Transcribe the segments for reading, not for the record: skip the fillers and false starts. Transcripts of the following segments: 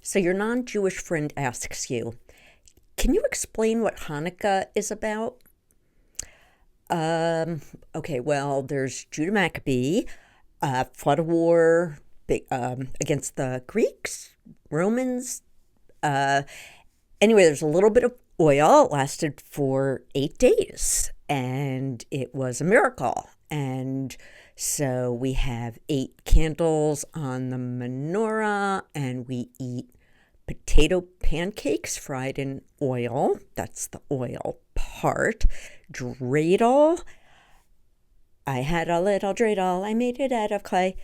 So your non-Jewish friend asks you, can you explain what Hanukkah is about? Okay, well, there's Judah Maccabee, fought a war against the Greeks, Romans. Anyway, there's a little bit of oil. It lasted for 8 days, and it was a miracle. And so we have 8 candles on the menorah, and we eat potato pancakes fried in oil. That's the oil part. Dreidel. I had a little dreidel. I made it out of clay.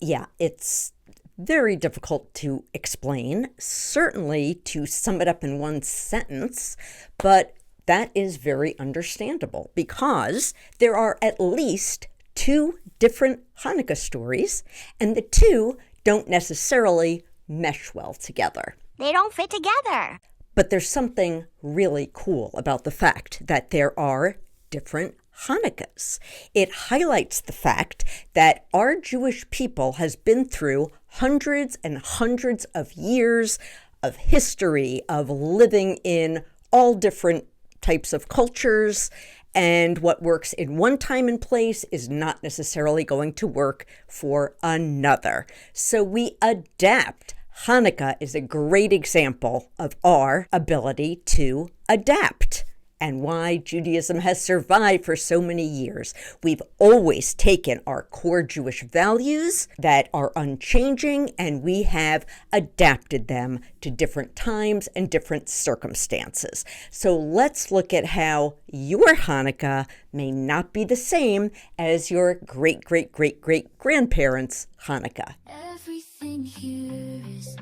Yeah, it's very difficult to explain, certainly to sum it up in one sentence, but that is very understandable because there are at least 2 different Hanukkah stories, and the 2 don't necessarily mesh well together. They don't fit together. But there's something really cool about the fact that there are different Hanukkahs. It highlights the fact that our Jewish people has been through hundreds and hundreds of years of history of living in all different types of cultures, and what works in one time and place is not necessarily going to work for another. So we adapt. Hanukkah is a great example of our ability to adapt and why Judaism has survived for so many years. We've always taken our core Jewish values that are unchanging, and we have adapted them to different times and different circumstances. So let's look at how your Hanukkah may not be the same as your great-great-great-great-grandparents' Hanukkah. Everything here is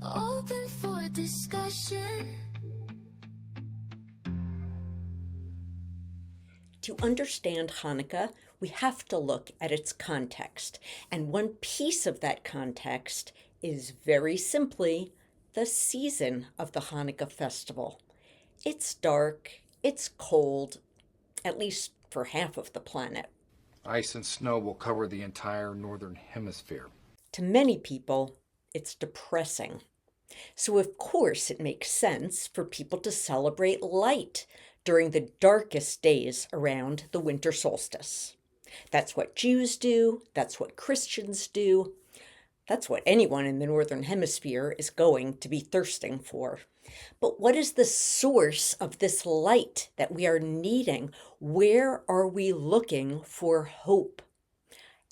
open for discussion. To understand Hanukkah, we have to look at its context. And one piece of that context is very simply the season of the Hanukkah festival. It's dark, it's cold, at least for half of the planet. Ice and snow will cover the entire northern hemisphere. To many people, it's depressing. So of course it makes sense for people to celebrate light during the darkest days around the winter solstice. That's what Jews do, that's what Christians do, that's what anyone in the Northern Hemisphere is going to be thirsting for. But what is the source of this light that we are needing? Where are we looking for hope?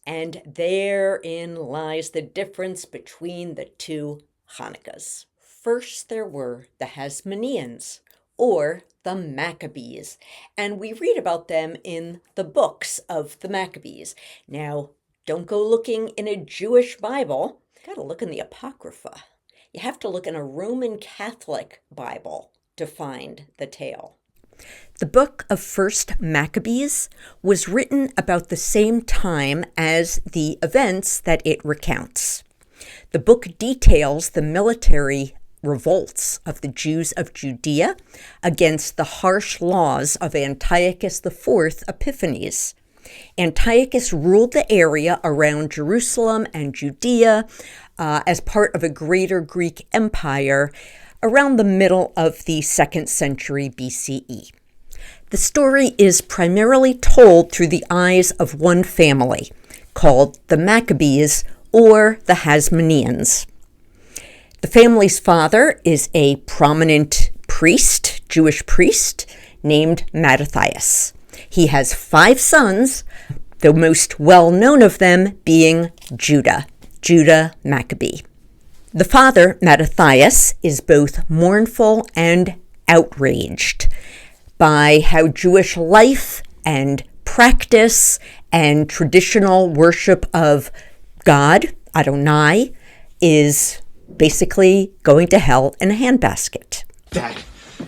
And therein lies the difference between the 2 Hanukkahs. First, there were the Hasmoneans, or the Maccabees, and we read about them in the books of the Maccabees. Now, don't go looking in a Jewish Bible. You gotta look in the Apocrypha. You have to look in a Roman Catholic Bible to find the tale. The book of First Maccabees was written about the same time as the events that it recounts. The book details the military revolts of the Jews of Judea against the harsh laws of Antiochus IV Epiphanes. Antiochus ruled the area around Jerusalem and Judea as part of a greater Greek empire around the middle of the 2nd century BCE. The story is primarily told through the eyes of one family, called the Maccabees or the Hasmoneans. The family's father is a prominent priest, Jewish priest, named Mattathias. He has 5 sons, the most well-known of them being Judah Maccabee. The father, Mattathias, is both mournful and outraged by how Jewish life and practice and traditional worship of God, Adonai, is basically going to hell in a handbasket. Dad,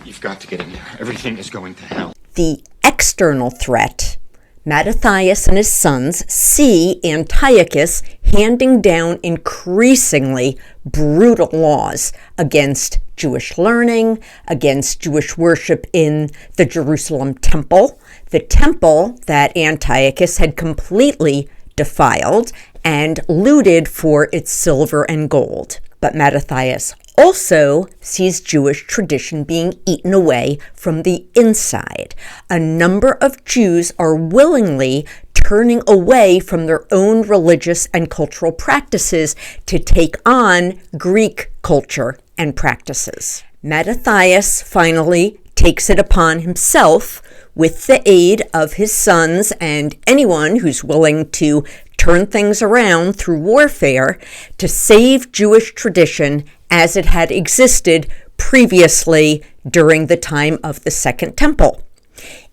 you've got to get in there. Everything is going to hell. The external threat, Mattathias and his sons see Antiochus handing down increasingly brutal laws against Jewish learning, against Jewish worship in the Jerusalem temple, the temple that Antiochus had completely defiled and looted for its silver and gold. But Mattathias also sees Jewish tradition being eaten away from the inside. A number of Jews are willingly turning away from their own religious and cultural practices to take on Greek culture and practices. Mattathias finally takes it upon himself, with the aid of his sons and anyone who's willing to turn things around through warfare, to save Jewish tradition as it had existed previously during the time of the Second Temple.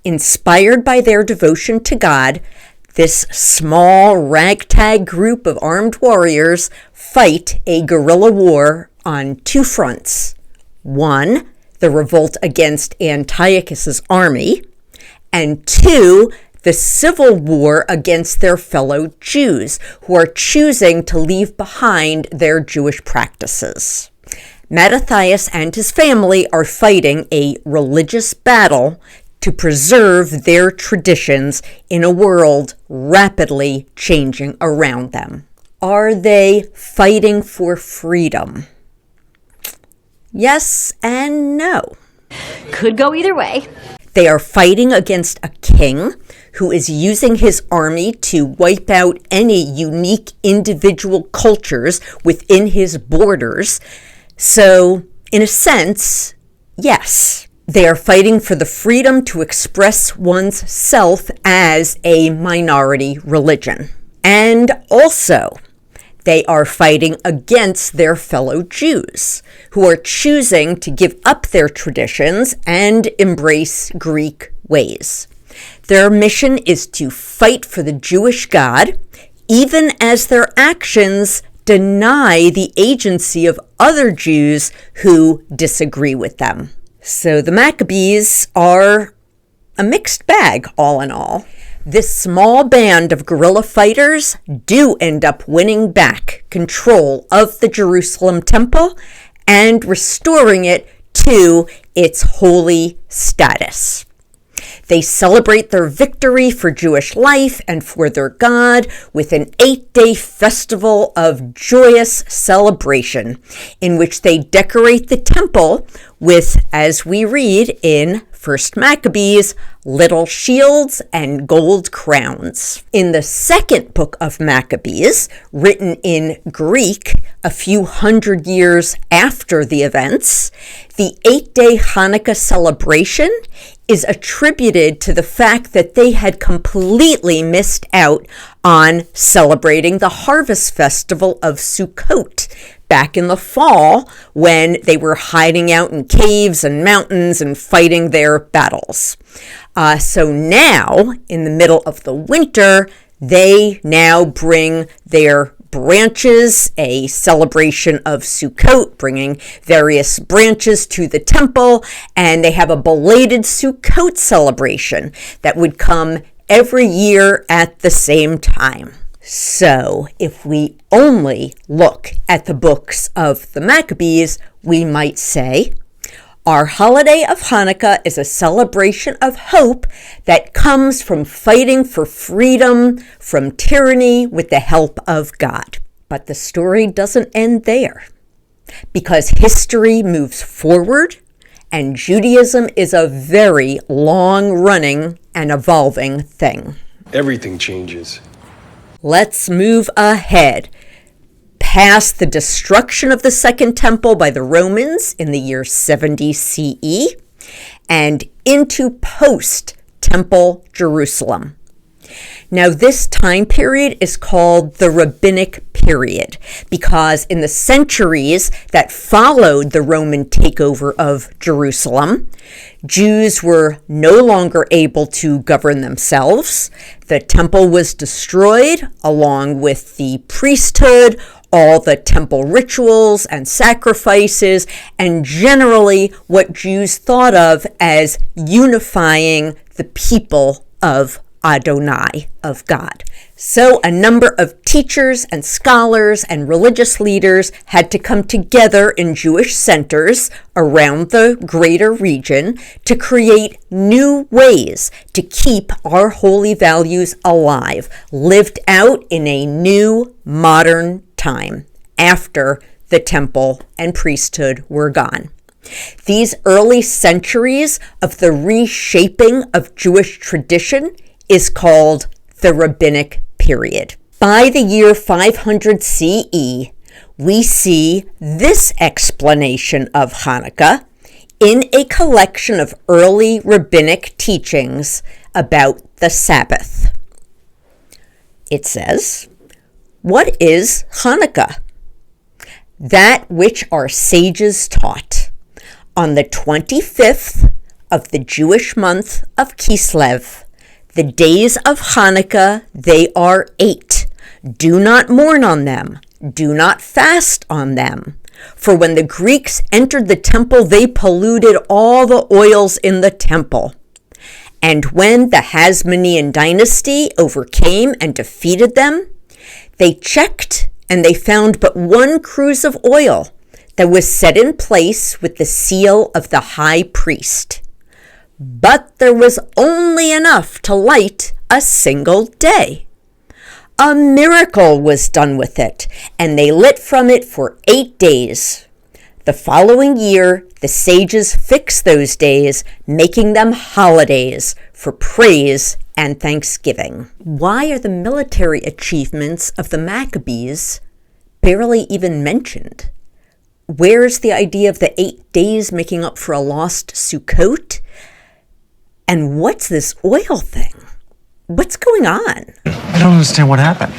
Inspired by their devotion to God, this small ragtag group of armed warriors fight a guerrilla war on two fronts. One, the revolt against Antiochus's army, and two, the civil war against their fellow Jews who are choosing to leave behind their Jewish practices. Mattathias and his family are fighting a religious battle to preserve their traditions in a world rapidly changing around them. Are they fighting for freedom? Yes and no. Could go either way. They are fighting against a king who is using his army to wipe out any unique individual cultures within his borders. So, in a sense, yes, they are fighting for the freedom to express one's self as a minority religion. And also, they are fighting against their fellow Jews, who are choosing to give up their traditions and embrace Greek ways. Their mission is to fight for the Jewish God, even as their actions deny the agency of other Jews who disagree with them. So the Maccabees are a mixed bag, all in all. This small band of guerrilla fighters do end up winning back control of the Jerusalem temple and restoring it to its holy status. They celebrate their victory for Jewish life and for their God with an 8-day festival of joyous celebration in which they decorate the temple with, as we read in 1 Maccabees, little shields and gold crowns. In the second book of Maccabees, written in Greek a few hundred years after the events, the 8-day Hanukkah celebration is attributed to the fact that they had completely missed out on celebrating the harvest festival of Sukkot back in the fall when they were hiding out in caves and mountains and fighting their battles. So now, in the middle of the winter, they now bring their branches, a celebration of Sukkot, bringing various branches to the temple, and they have a belated Sukkot celebration that would come every year at the same time. So, if we only look at the books of the Maccabees, we might say, our holiday of Hanukkah is a celebration of hope that comes from fighting for freedom from tyranny with the help of God. But the story doesn't end there, because history moves forward and Judaism is a very long-running and evolving thing. Everything changes. Let's move ahead past the destruction of the Second Temple by the Romans in the year 70 CE and into post-Temple Jerusalem. Now, this time period is called the Rabbinic period because in the centuries that followed the Roman takeover of Jerusalem, Jews were no longer able to govern themselves. The temple was destroyed along with the priesthood, all the temple rituals and sacrifices, and generally what Jews thought of as unifying the people of Adonai, of God. So a number of teachers and scholars and religious leaders had to come together in Jewish centers around the greater region to create new ways to keep our holy values alive, lived out in a new modern time after the temple and priesthood were gone. These early centuries of the reshaping of Jewish tradition is called the Rabbinic period. By the year 500 CE, we see this explanation of Hanukkah in a collection of early rabbinic teachings about the Sabbath. It says, "What is Hanukkah? That which our sages taught. On the 25th of the Jewish month of Kislev, the days of Hanukkah, they are 8. Do not mourn on them. Do not fast on them. For when the Greeks entered the temple, they polluted all the oils in the temple. And when the Hasmonean dynasty overcame and defeated them, they checked and they found but one cruse of oil that was set in place with the seal of the high priest. But there was only enough to light a single day. A miracle was done with it, and they lit from it for 8 days. The following year, the sages fixed those days, making them holidays for praise and thanksgiving." Why are the military achievements of the Maccabees barely even mentioned? Where's the idea of the 8 days making up for a lost Sukkot? And what's this oil thing? What's going on? I don't understand what happened.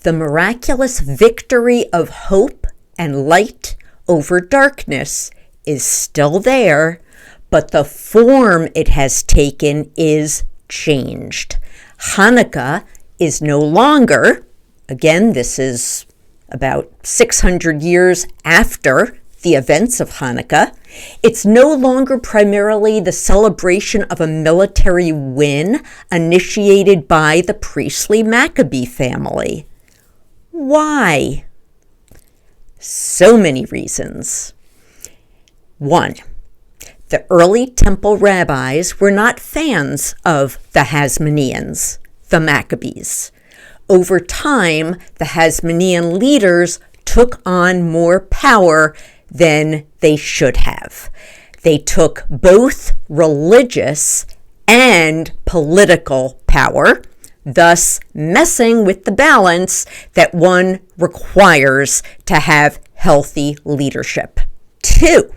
The miraculous victory of hope and light over darkness is still there, but the form it has taken is changed. Hanukkah is no longer, again, this is about 600 years after the events of Hanukkah, it's no longer primarily the celebration of a military win initiated by the priestly Maccabee family. Why? So many reasons. 1. The early temple rabbis were not fans of the Hasmoneans, the Maccabees. Over time, the Hasmonean leaders took on more power than they should have. They took both religious and political power, thus messing with the balance that one requires to have healthy leadership. 2,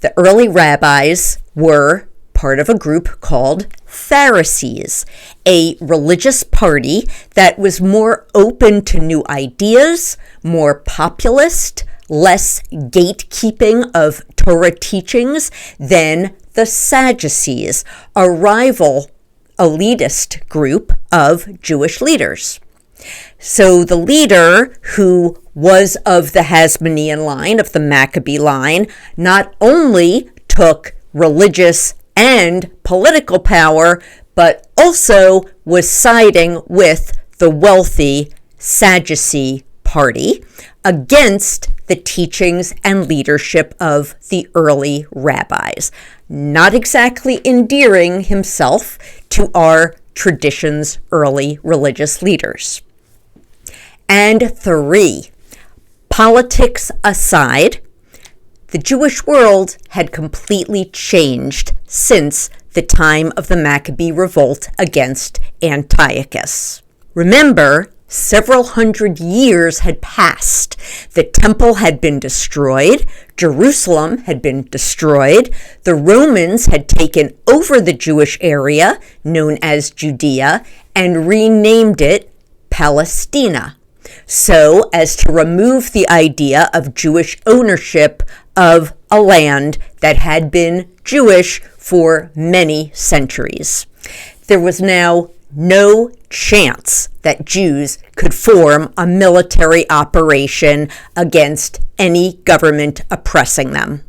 the early rabbis were part of a group called Pharisees, a religious party that was more open to new ideas, more populist, less gatekeeping of Torah teachings than the Sadducees, a rival elitist group of Jewish leaders. So the leader, who was of the Hasmonean line, of the Maccabee line, not only took religious and political power, but also was siding with the wealthy Sadducee party against the teachings and leadership of the early rabbis, not exactly endearing himself to our tradition's early religious leaders. And 3, politics aside, the Jewish world had completely changed since the time of the Maccabee revolt against Antiochus. Remember, several hundred years had passed. The temple had been destroyed. Jerusalem had been destroyed. The Romans had taken over the Jewish area, known as Judea, and renamed it Palestina, so as to remove the idea of Jewish ownership of a land that had been Jewish for many centuries. There was now no chance that Jews could form a military operation against any government oppressing them.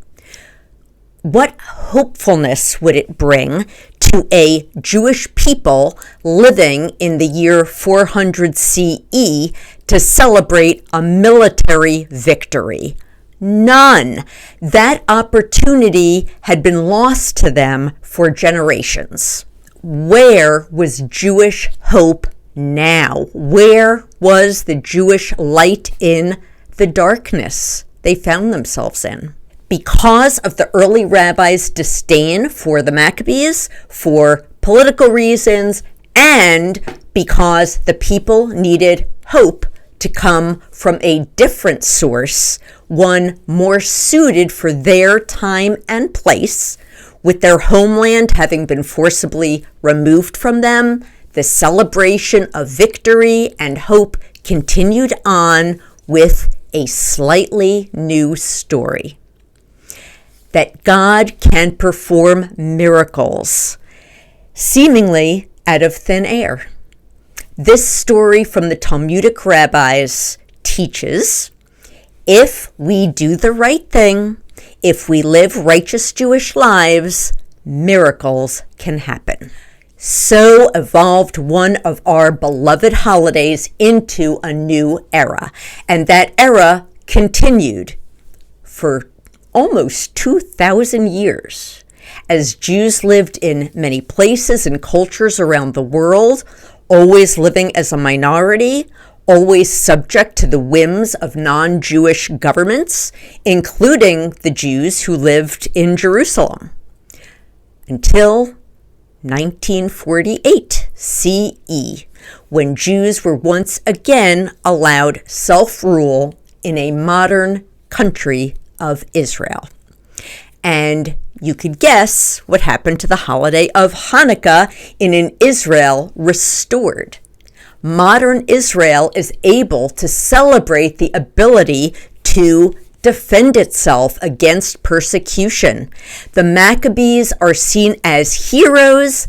What hopefulness would it bring to a Jewish people living in the year 400 CE to celebrate a military victory? None. That opportunity had been lost to them for generations. Where was Jewish hope now? Where was the Jewish light in the darkness they found themselves in? Because of the early rabbis' disdain for the Maccabees, for political reasons, and because the people needed hope to come from a different source, one more suited for their time and place, with their homeland having been forcibly removed from them, the celebration of victory and hope continued on with a slightly new story. That God can perform miracles, seemingly out of thin air. This story from the Talmudic rabbis teaches, if we do the right thing, if we live righteous Jewish lives, miracles can happen. So evolved one of our beloved holidays into a new era, and that era continued for almost 2,000 years, as Jews lived in many places and cultures around the world, always living as a minority, always subject to the whims of non-Jewish governments, including the Jews who lived in Jerusalem, until 1948 CE, when Jews were once again allowed self-rule in a modern country of Israel. And you could guess what happened to the holiday of Hanukkah in an Israel restored. Modern Israel is able to celebrate the ability to defend itself against persecution. The Maccabees are seen as heroes,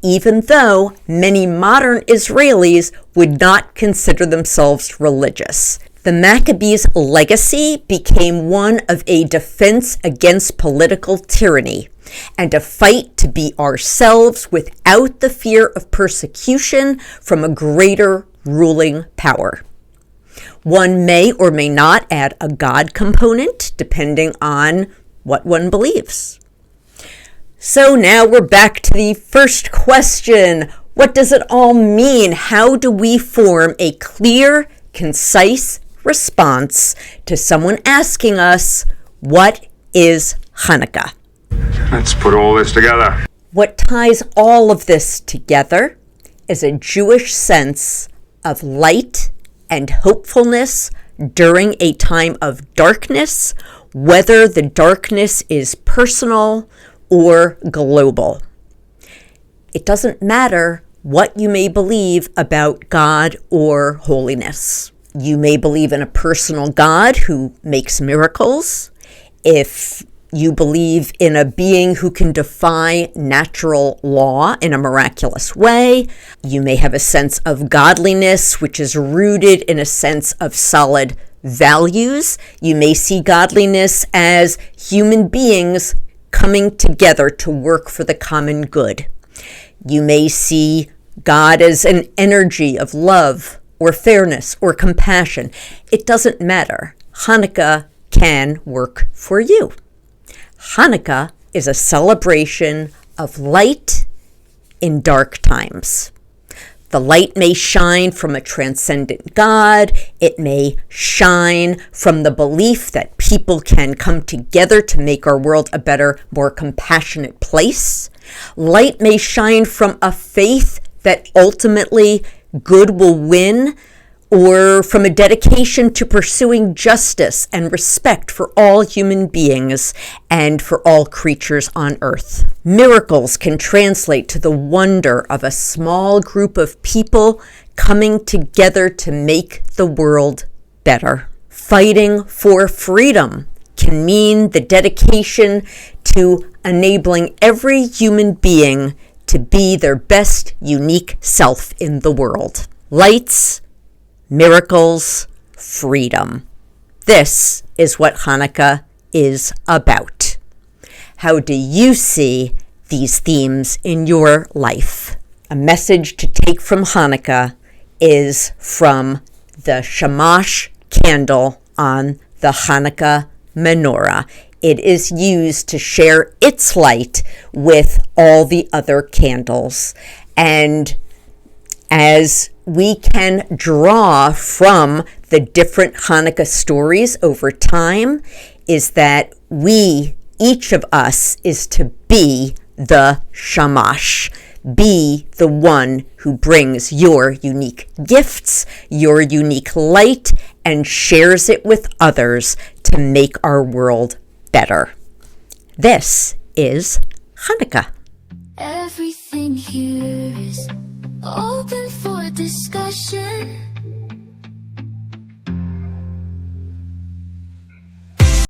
even though many modern Israelis would not consider themselves religious. The Maccabees' legacy became one of a defense against political tyranny and a fight to be ourselves without the fear of persecution from a greater ruling power. One may or may not add a God component, depending on what one believes. So now we're back to the first question. What does it all mean? How do we form a clear, concise response to someone asking us, what is Hanukkah? Let's put all this together. What ties all of this together is a Jewish sense of light and hopefulness during a time of darkness, whether the darkness is personal or global. It doesn't matter what you may believe about God or holiness. You may believe in a personal God who makes miracles. If you believe in a being who can defy natural law in a miraculous way, you may have a sense of godliness, which is rooted in a sense of solid values. You may see godliness as human beings coming together to work for the common good. You may see God as an energy of love, or fairness, or compassion. It doesn't matter. Hanukkah can work for you. Hanukkah is a celebration of light in dark times. The light may shine from a transcendent God. It may shine from the belief that people can come together to make our world a better, more compassionate place. Light may shine from a faith that ultimately good will win, or from a dedication to pursuing justice and respect for all human beings and for all creatures on earth. Miracles can translate to the wonder of a small group of people coming together to make the world better. Fighting for freedom can mean the dedication to enabling every human being to be their best unique self in the world. Lights, miracles, freedom. This is what Hanukkah is about. How do you see these themes in your life? A message to take from Hanukkah is from the shamash candle on the Hanukkah menorah. It is used to share its light with all the other candles. And as we can draw from the different Hanukkah stories over time, is that each of us is to be the shamash, be the one who brings your unique gifts, your unique light, and shares it with others to make our world better. This is Hanukkah. Everything here is open for discussion.